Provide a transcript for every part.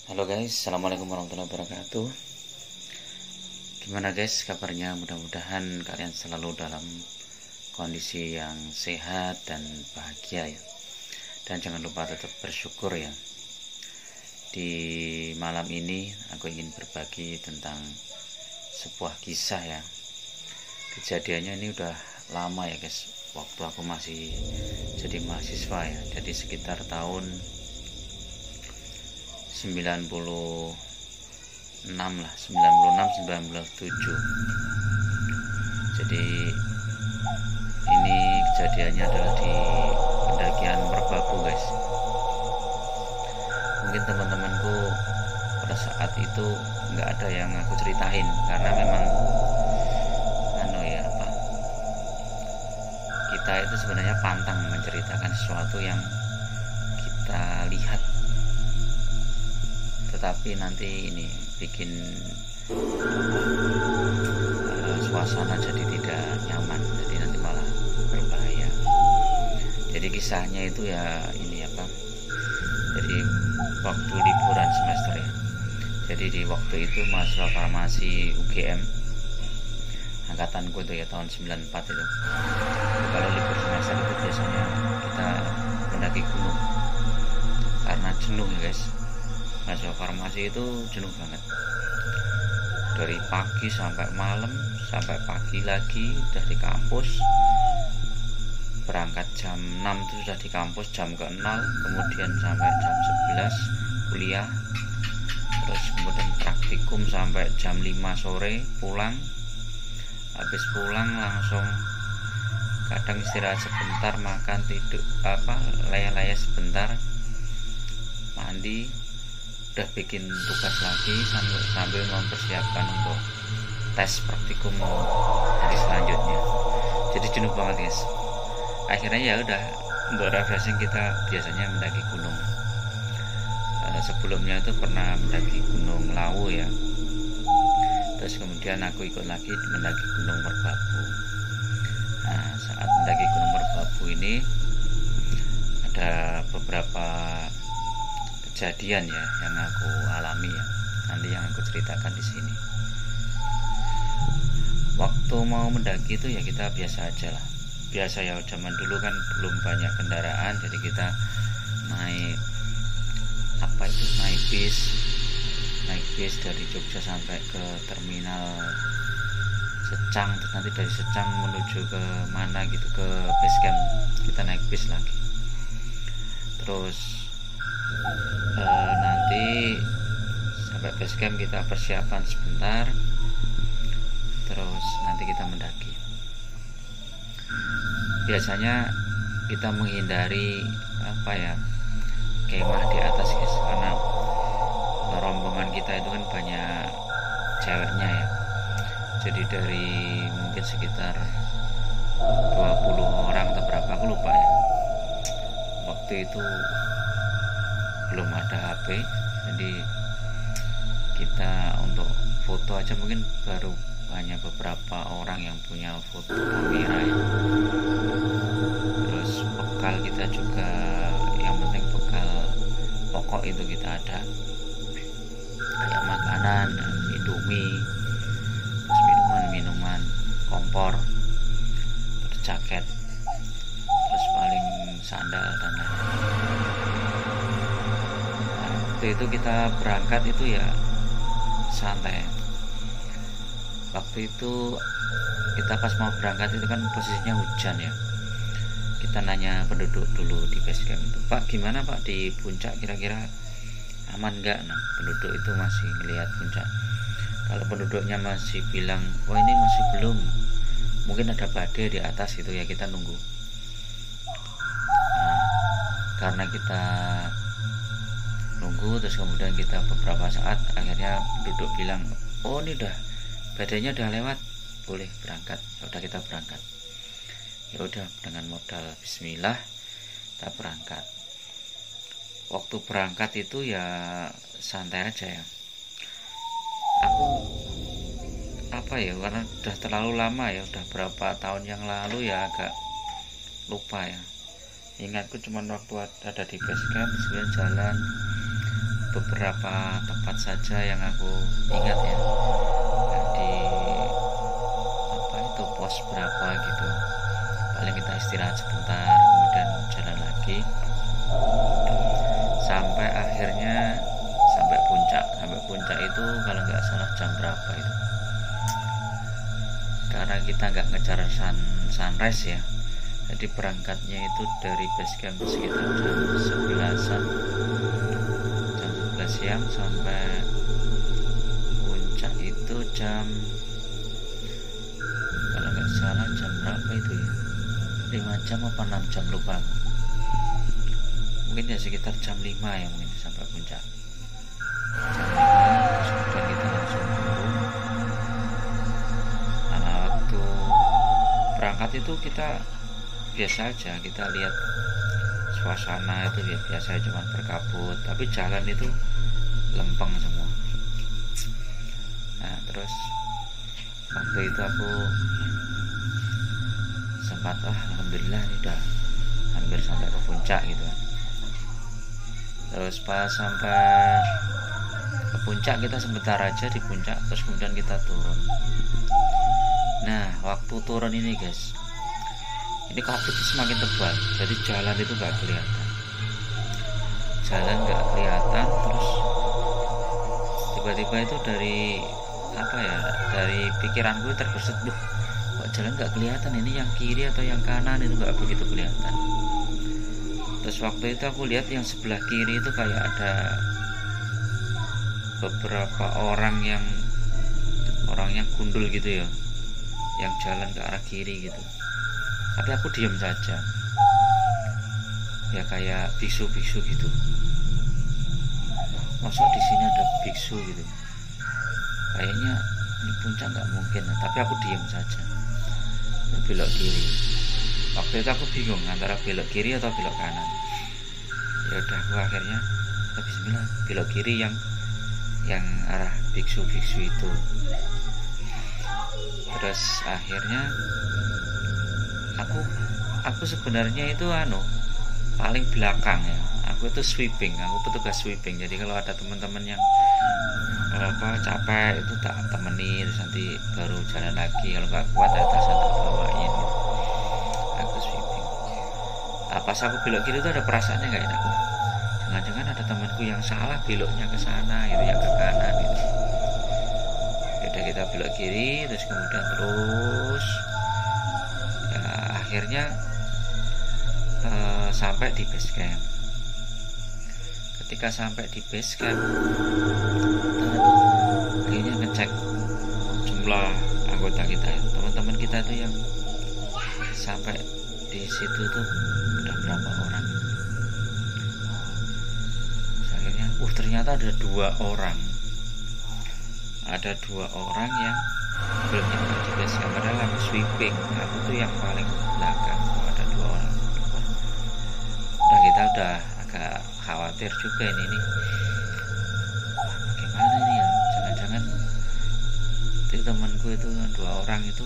Halo guys, assalamualaikum warahmatullahi wabarakatuh. Gimana guys kabarnya? Mudah-mudahan kalian selalu dalam kondisi yang sehat dan bahagia ya. Dan jangan lupa tetap bersyukur ya. Di malam ini aku ingin berbagi tentang sebuah kisah ya. Kejadiannya ini udah lama ya guys. Waktu aku masih jadi mahasiswa ya. Jadi sekitar tahun 96 lah, 97. Jadi ini kejadiannya adalah di pendakian Merbabu guys. Mungkin teman-temanku pada saat itu nggak ada yang aku ceritain karena memang kita itu sebenarnya pantang menceritakan sesuatu yang kita lihat, tetapi nanti ini bikin suasana jadi tidak nyaman, jadi nanti malah berbahaya. Jadi kisahnya itu ya ini jadi waktu liburan semester ya. Jadi di waktu itu mahasiswa farmasi UGM angkatanku itu ya tahun 94 itu. Kalau libur semester itu biasanya kita mendaki gunung karena jenuh ya guys. Mahasiswa farmasi itu jenuh banget, dari pagi sampai malam, sampai pagi lagi udah di kampus, berangkat jam 6 itu sudah di kampus, jam ke-0 kemudian sampai jam 11 kuliah, terus kemudian praktikum sampai jam 5 sore pulang. Habis pulang langsung kadang istirahat sebentar, makan, tidur laya-laya sebentar, mandi, udah bikin tugas lagi sambil mempersiapkan untuk tes praktikum hari selanjutnya. Jadi jenuh banget guys. Akhirnya ya udah, untuk refreshing kita biasanya mendaki gunung. Sebelumnya itu pernah mendaki Gunung Lawu ya. Terus kemudian aku ikut lagi mendaki Gunung Merbabu. Nah, saat mendaki Gunung Merbabu ini ada beberapa kejadian ya yang aku alami ya. Nanti yang aku ceritakan di sini. Waktu mau mendaki itu ya kita biasa aja lah. Biasa ya, zaman dulu kan belum banyak kendaraan, jadi kita naik bis dari Jogja sampai ke terminal Secang, terus nanti dari Secang menuju ke mana gitu, ke base camp kita naik bis lagi. Terus nanti sampai base camp kita persiapan sebentar, terus nanti kita mendaki. Biasanya kita menghindari kemah di atas guys, karena rombongan kita itu kan banyak ceweknya ya. Jadi dari mungkin sekitar 20 orang atau berapa aku lupa ya. Waktu itu belum ada HP, jadi kita untuk foto aja mungkin baru hanya beberapa orang yang punya foto kamera ya. Terus bekal kita juga yang penting bekal pokok itu kita ada, kayak makanan, Indomie, terus minuman, kompor, terus jaket, terus paling sandal dan lain-lain. Nah, waktu itu kita berangkat itu ya santai. Waktu itu kita pas mau berangkat itu kan posisinya hujan ya. Kita nanya penduduk dulu di base camp itu, Pak gimana Pak di puncak, kira-kira aman nggak? Nah, penduduk itu masih ngelihat puncak. Kalau penduduknya masih bilang wah ini masih belum, mungkin ada badai di atas itu ya, kita nunggu. Nah, karena kita nunggu terus kemudian kita beberapa saat, akhirnya penduduk bilang oh ini udah badainya udah lewat, boleh berangkat. Ya udah kita berangkat. Ya udah, dengan modal bismillah kita berangkat. Waktu berangkat itu ya santai aja ya. Aku karena udah terlalu lama ya, udah berapa tahun yang lalu ya, agak lupa ya. Ingatku cuma waktu ada di base camp, kemudian jalan beberapa tempat saja yang aku ingat ya, di apa itu pos berapa gitu, paling kita istirahat sebentar kemudian jalan lagi sampai akhirnya sampai puncak itu kalau nggak salah jam berapa itu, karena kita nggak ngejar sunrise ya, jadi berangkatnya itu dari base camp sekitar jam 11-an, jam 11 siang sampai puncak itu jam, kalau nggak salah jam berapa itu ya, 5 jam apa 6 jam lupa, mungkin ya sekitar jam 5 ya mungkin sampai puncak. Jam 5 kemudian kita langsung turun. Nah, waktu berangkat itu kita biasa aja, kita lihat suasana itu ya biasa, cuma berkabut, tapi jalan itu lempeng semua. Nah terus waktu itu aku sempat alhamdulillah ini udah hampir sampai ke puncak gitu. Terus pas sampai ke puncak kita sebentar aja di puncak, terus kemudian kita turun. Nah waktu turun ini guys, ini kabut itu semakin tebal, jadi jalan itu nggak kelihatan, terus tiba-tiba itu dari apa ya, dari pikiranku terbesit, kok jalan nggak kelihatan, ini yang kiri atau yang kanan itu nggak begitu kelihatan. Terus waktu itu aku lihat yang sebelah kiri itu kayak ada beberapa orangnya gundul gitu ya, yang jalan ke arah kiri gitu. Tapi aku diam saja, ya kayak biksu-biksu gitu. Masa di sini ada biksu gitu, kayaknya ini puncak nggak mungkin. Tapi aku diam saja, belok kiri. Waktu itu aku bingung antara belok kiri atau belok kanan. Ya udah, aku akhirnya bismillah belok kiri yang arah biksu-biksu itu. Terus akhirnya aku sebenarnya itu paling belakang ya. Aku itu sweeping, aku petugas sweeping. Jadi kalau ada teman-teman yang capek itu tak temani, terus nanti baru jalan lagi. Kalau nggak kuat atas tak bawain gitu. Aku sweeping. Pas aku belok kiri itu ada perasaannya nggak enak. Jangan-jangan ada temanku yang salah beloknya ke sana gitu, yang ke kanan gitu. Udah kita belok kiri, terus kemudian ya, akhirnya sampai di base camp. Ketika sampai di base camp, akhirnya ngecek jumlah anggota kita, teman-teman kita itu yang sampai di situ tuh udah berapa orang. Akhirnya ternyata ada dua orang yang belum nyampe di base camp, padahal aku sweeping, aku tuh yang paling belakang. Ada dua orang. Nah kita udah agak khawatir juga ini bagaimana ini ya, jangan-jangan itu temanku itu dua orang itu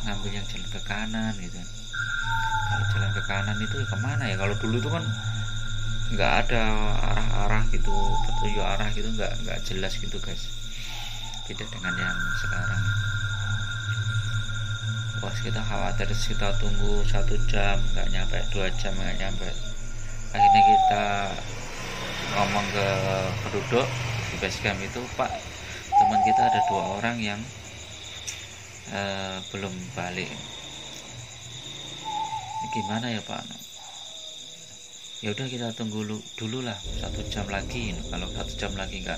ngambil yang jalan ke kanan gitu. Kalau jalan ke kanan itu kemana ya? Kalau dulu itu kan nggak ada arah-arah gitu, petunjuk arah gitu, nggak jelas gitu guys, beda dengan yang sekarang. Pas kita khawatir, kita tunggu 1 jam nggak nyampe, 2 jam nggak nyampe. Akhirnya kita ngomong ke penduduk di base camp itu, Pak, teman kita ada 2 orang yang belum balik. Ini gimana ya Pak? Ya udah kita tunggu dulu lah 1 jam lagi. Kalau 1 jam lagi nggak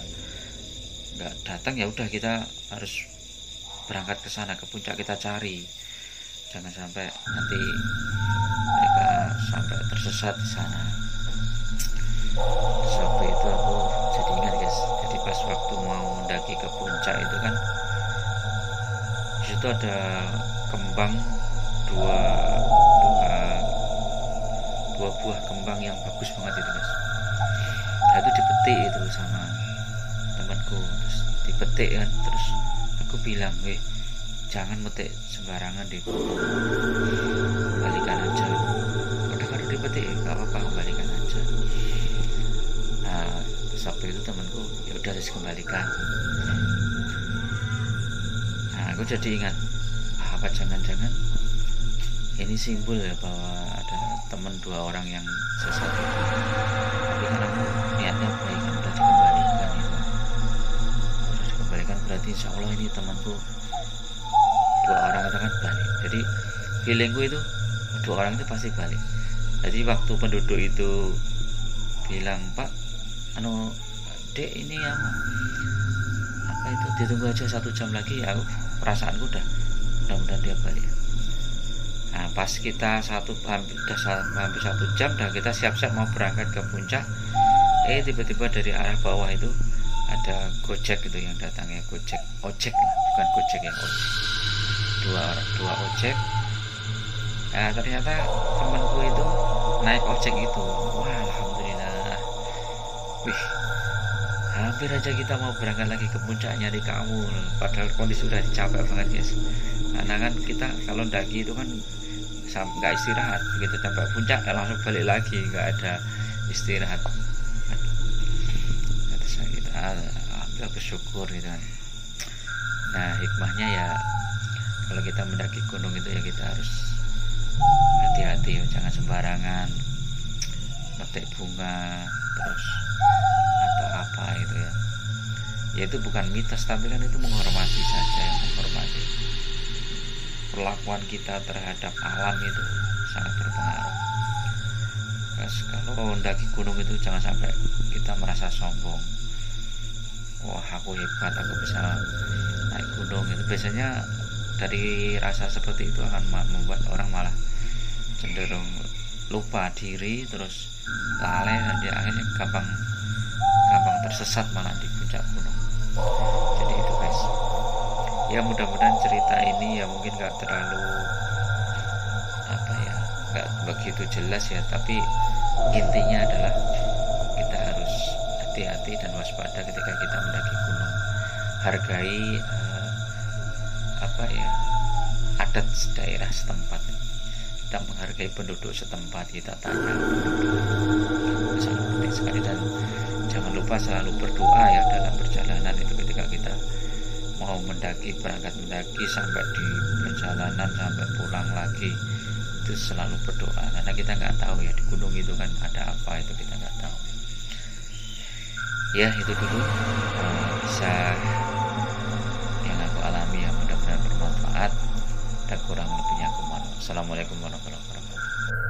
datang, ya udah kita harus berangkat ke sana, ke puncak, kita cari. Jangan sampai nanti mereka sampai tersesat di sana. Sampai itu aku jadi ingat guys, jadi pas waktu mau mendaki ke puncak itu kan, di situ ada kembang dua buah kembang yang bagus banget itu guys. Nah itu dipetik itu sama temanku, terus dipetik kan, terus aku bilang, jangan metik sembarangan deh, kembalikan aja. Udah kalau dipetik gak apa-apa, kembalikan aja. Nah waktu itu temanku ya udah harus kembalikan. Nah aku jadi ingat, apa jangan-jangan ini simbol ya bahwa ada teman 2 orang yang sesat itu. Tapi kan aku niatnya baik, kan udah dikembalikan itu. Udah dikembalikan berarti insya Allah ini temanku 2 orang itu kan balik. Jadi feelingku itu 2 orang itu pasti balik. Jadi waktu penduduk itu bilang, Pak, Dek ini yang apa itu ditunggu aja 1 jam lagi, ya aku perasaanku udah mudah-mudahan dia balik. Nah pas kita hampir 1 jam dan kita siap-siap mau berangkat ke puncak, tiba-tiba dari arah bawah itu ada Gojek gitu yang datangnya, ojek lah, bukan Gojek ya, ojek. Dua ojek. Nah ternyata temanku itu naik ojek itu. Wah alhamdulillah. Wih, hampir aja kita mau berangkat lagi ke puncak nyari kamu, padahal kondisi sudah capek banget guys. Karena kan kita kalau daki itu kan nggak istirahat, begitu sampai puncak langsung balik lagi, nggak ada istirahat. Terus kita ambil bersyukur gitu kan. Nah hikmahnya ya kalau kita mendaki gunung itu ya kita harus hati-hati, jangan sembarangan metik bunga terus atau apa itu ya. Ya itu bukan mitos, tapi kan itu menghormati saja, yang menghormati. Perlakuan kita terhadap alam itu sangat berpengaruh. Terus kalau mendaki gunung itu jangan sampai kita merasa sombong. Wah aku hebat, aku bisa naik gunung. Itu biasanya dari rasa seperti itu akan membuat orang malah cenderung lupa diri, terus lalai, dan dia akhirnya gampang tersesat malah di puncak gunung. Jadi itu guys, ya mudah-mudahan cerita ini ya mungkin gak terlalu gak begitu jelas ya, tapi intinya adalah kita harus hati-hati dan waspada ketika kita mendaki gunung. Hargai adat daerah setempat. Kita menghargai penduduk setempat, kita tanya penduduk, sangat penting sekali. Dan jangan lupa selalu berdoa ya dalam perjalanan itu, ketika kita mau berangkat mendaki sampai di perjalanan sampai pulang lagi, itu selalu berdoa, karena kita nggak tahu ya di gunung itu kan ada apa, itu kita nggak tahu ya. Itu dulu bisa yang aku alami, ya mudah-mudahan bermanfaat, dan kurang lebihnya aku mohon. Assalamualaikum warahmatullahi wabarakatuh.